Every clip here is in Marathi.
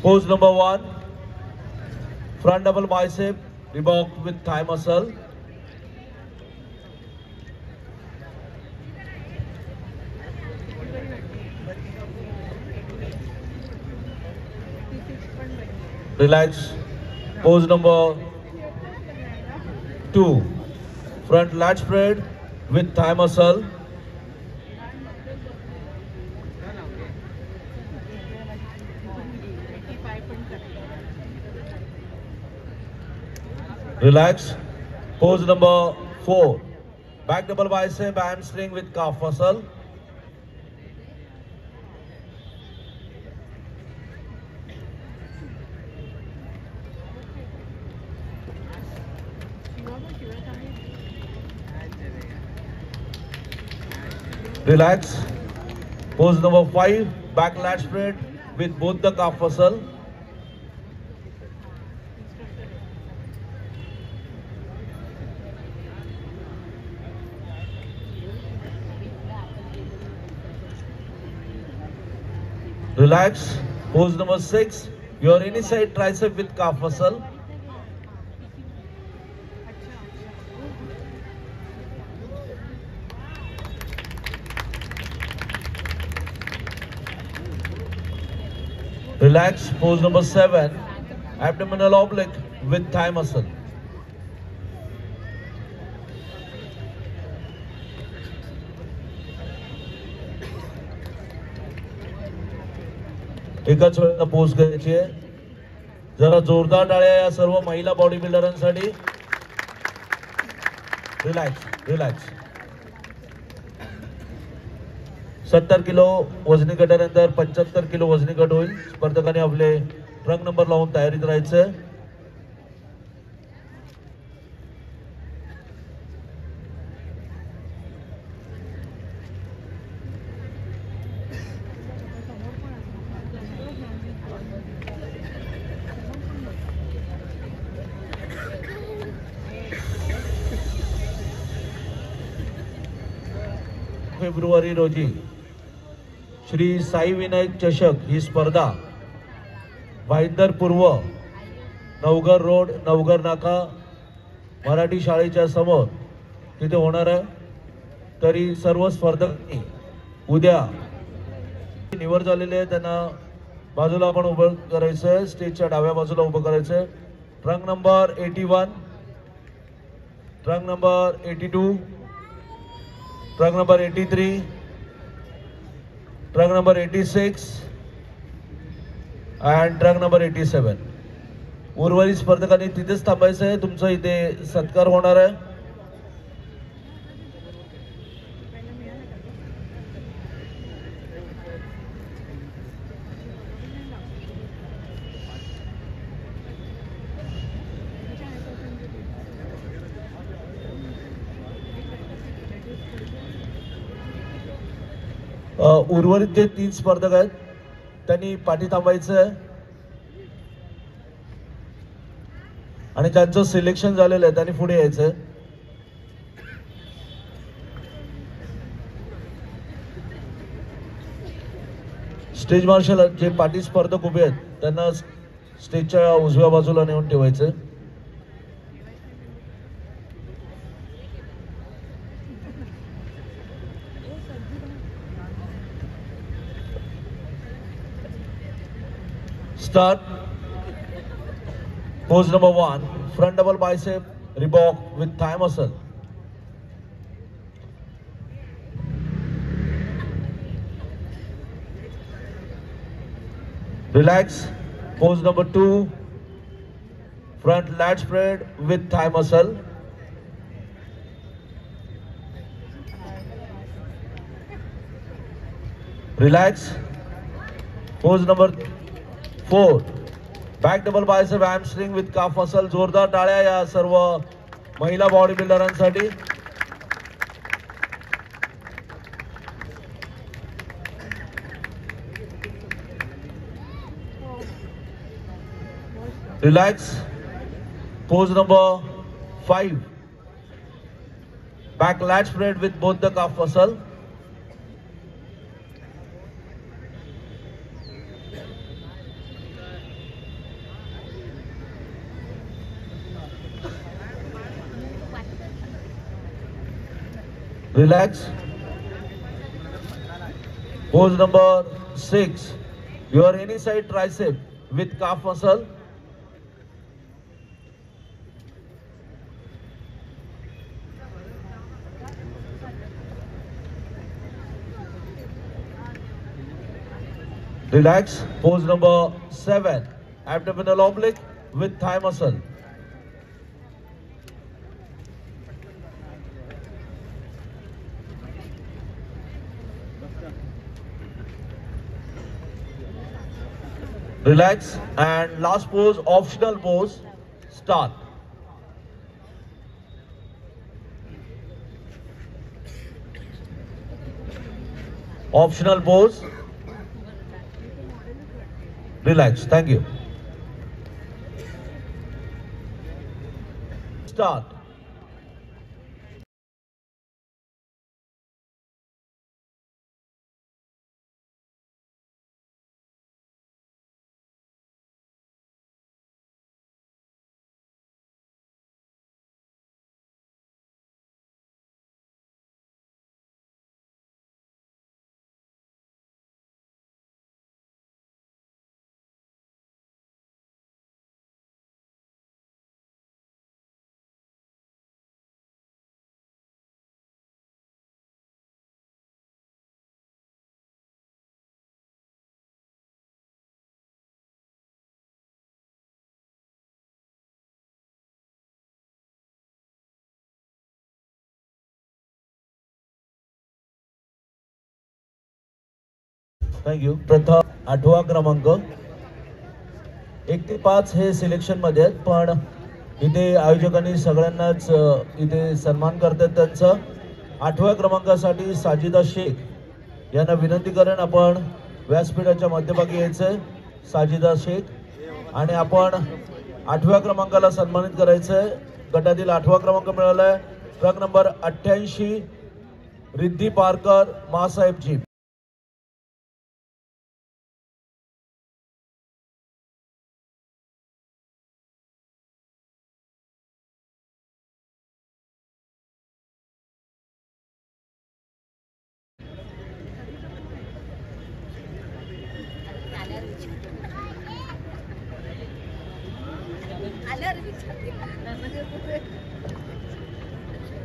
Pose number 1, front double bicep, Reebok with thigh muscle. Relax. Pose number 2, front lat spread with thigh muscle. Relax. Pose number 4, back double bicep hamstring with calf muscle. Relax. Pose number 5, back lat spread with both the calf muscle. Relax. Pose number 6, your inside tricep with calf muscle. Relax. Pose number 7, abdominal oblique with thigh muscle. एकाच वेळेला पोज करायची आहे. जरा जोरदार टाळ्या या सर्व महिला बॉडी बिल्डरांसाठी. Relax relax. 70 किलो वजनी गटानंतर 75 किलो वजनी गट होईल. स्पर्धकांनी आपले ट्रंक नंबर लावून तयारीत राहायचं. फेब्रुवारी रोजी श्री साई विनायक चषक ही स्पर्धा भाईंदर पूर्व, नवघर रोड, नवघर नाका मराठी शाळेच्या समोर तिथे होणार आहे. तरी सर्व स्पर्धकांनी उद्या निवड झालेले आहे त्यांना बाजूला आपण उभं करायचं आहे. स्टेजच्या डाव्या बाजूला उभं करायचं आहे. Trunk number 81, trunk number 82, trunk number 83, trunk number 86 and trunk number 87. उर्वरित स्पर्धकांनी तिथेच थांबायचं आहे. तुमचा इथे सत्कार होणार आहे. उर्वरित जे 3 स्पर्धक आहेत त्यांनी पाठी थांबायचं आहे आणि ज्यांचं सिलेक्शन झालेलं आहे त्यांनी पुढे यायचं आहे. स्टेज मार्शल जे पाठी स्पर्धक उभे आहेत त्यांना स्टेजच्या उजव्या बाजूला नेऊन ठेवायचं. Start. Pose number 1, front double bicep, Reebok with thigh muscle. Relax. Pose number 2, front lat spread with thigh muscle. Relax. Pose number 4, back double bicep hamstring with calf muscle. जोरदार टाळ्या या सर्व महिला बॉडी बिल्डरांसाठी. Relax. Pose number 5, back lat spread with both the calf muscle. Relax. Pose number 6. Your any side tricep with calf muscle. Relax. Pose number 7. Abdominal oblique with thigh muscle. Relax. And last pose, optional pose. Start. Optional pose. Relax. Thank you. Start. Thank you. प्रथम 8वा क्रमांक 1 ते 5 हे सिलेक्शन मध्ये आहेत, पण इथे आयोजकांनी सगळ्यांनाच इथे सन्मान करतात त्यांचं. 8व्या क्रमांकासाठी साजिदा शेख यांना विनंती करेन आपण व्यासपीठाच्या मध्यभागी यायचंय. साजिदा शेख आणि आपण 8व्या क्रमांकाला सन्मानित करायचंय. गटातील 8वा क्रमांक मिळालाय ट्रक नंबर 88 रिद्धी पारकर मासाहेबजी.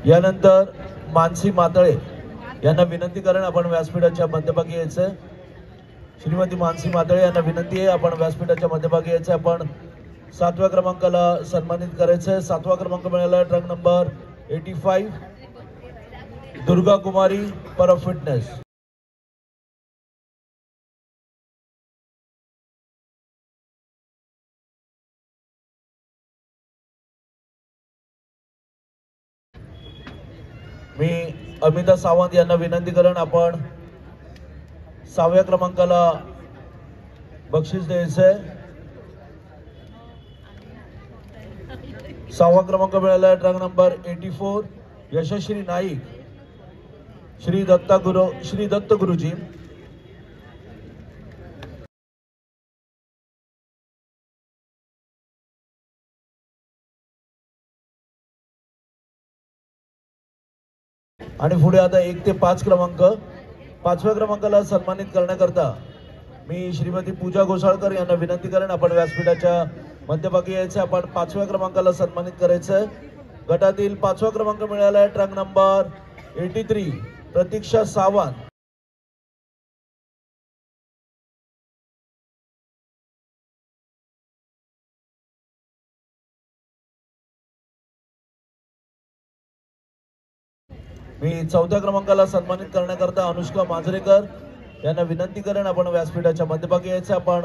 यानंतर मानसी मातळे यांना विनंती करेन आपण व्यासपीठाच्या मध्यभागी यायचं. श्रीमती मानसी मातळे यांना विनंती आहे आपण व्यासपीठाच्या मध्यभागी यायचं. आपण 7व्या क्रमांकाला सन्मानित करायचंय. 7वा क्रमांक मिळाला ट्रक नंबर 85 दुर्गा कुमारी परब फिटनेस. मी अमिता सावंत यांना विनंती करेन आपण 6व्या क्रमांकाला बक्षीस द्यायचंय. 6वा क्रमांक मिळाला ट्रक नंबर 84 यशस्वी नाईक श्री दत्त गुरुजी. आणि पुढे आता 1 ते 5 क्रमांक 5व्या क्रमांकाला सन्मानित करण्याकरता मी श्रीमती पूजा घोसाळकर यांना विनंती करेन आपण व्यासपीठाच्या मध्यभागी यायचं. आपण 5व्या क्रमांकाला सन्मानित करायचंय. गटातील 5वा क्रमांक मिळाला आहे ट्रक नंबर 83 प्रतीक्षा सावंत. मी 4थ्या क्रमांकाला सन्मानित करण्याकरता अनुष्का मांजरेकर यांना विनंती करेन आपण व्यासपीठाच्या मध्यभागी यायचं. आपण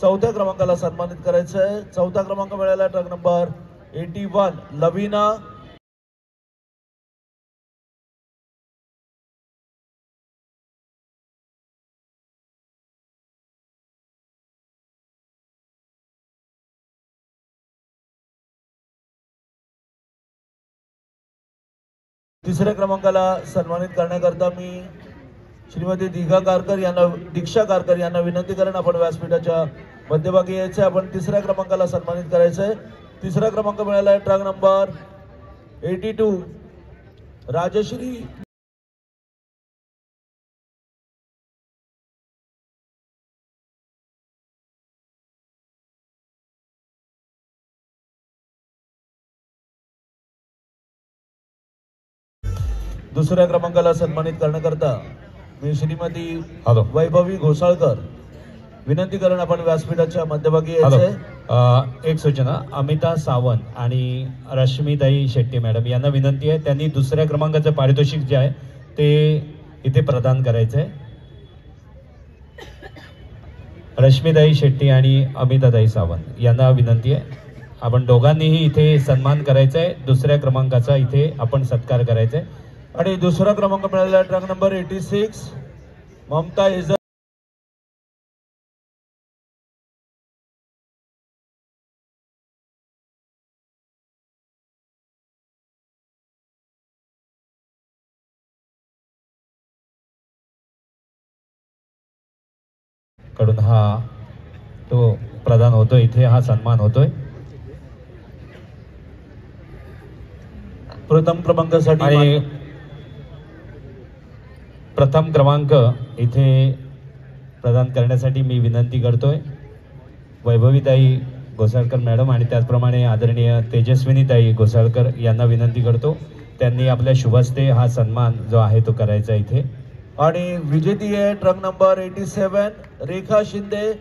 4थ्या क्रमांकाला सन्मानित करायचंय. 4था क्रमांक मिळाला ट्रक नंबर 81 लवीना. तिसऱ्या क्रमांकाला सन्मानित करण्याकरता मी श्रीमती दीक्षा कारकर यांना विनंती करेन, आपण व्यासपीठाच्या मध्यभागी यायचं. आपण तिसऱ्या क्रमांकाला सन्मानित करायचंय. तिसरा क्रमांक मिळाला आहे ट्रक नंबर 82 राजश्री. दुसऱ्या क्रमांकाला सन्मानित करण्याकरता मी श्रीमती वैभवी घोसाळकर विनंती करेन, आपण व्यासपीठाच्या मध्यभागी यायचंय. एक सूचना, अमिता सावंत आणि रश्मीताई शेट्टी मॅडम यांना विनंती आहे, त्यांनी दुसऱ्या क्रमांकाचं पारितोषिक जे आहे ते इथे प्रदान करायचं आहे. रश्मीताई शेट्टी आणि अमिताताई सावंत यांना विनंती आहे, आपण दोघांनीही इथे सन्मान करायचा आहे. दुसऱ्या क्रमांकाचा इथे आपण सत्कार करायचा आहे. आणि दुसरा क्रमांक मिळालेला ट्रक नंबर 86 ममता इजर. कडून हा तो प्रदान होतोय, इथे हा सन्मान होतोय. प्रथम क्रमांकासाठी आणि प्रथम क्रमांक इथे प्रदान करण्यासाठी मी विनंती करतोय वैभवीताई घोसाळकर मॅडम आणि त्याचप्रमाणे आदरणीय तेजस्विनीताई घोसाळकर यांना विनंती करतो, त्यांनी आपल्या शुभहस्ते हा सन्मान जो आहे तो करायचा इथे. आणि विजेती आहे ट्रक नंबर 87 रेखा शिंदे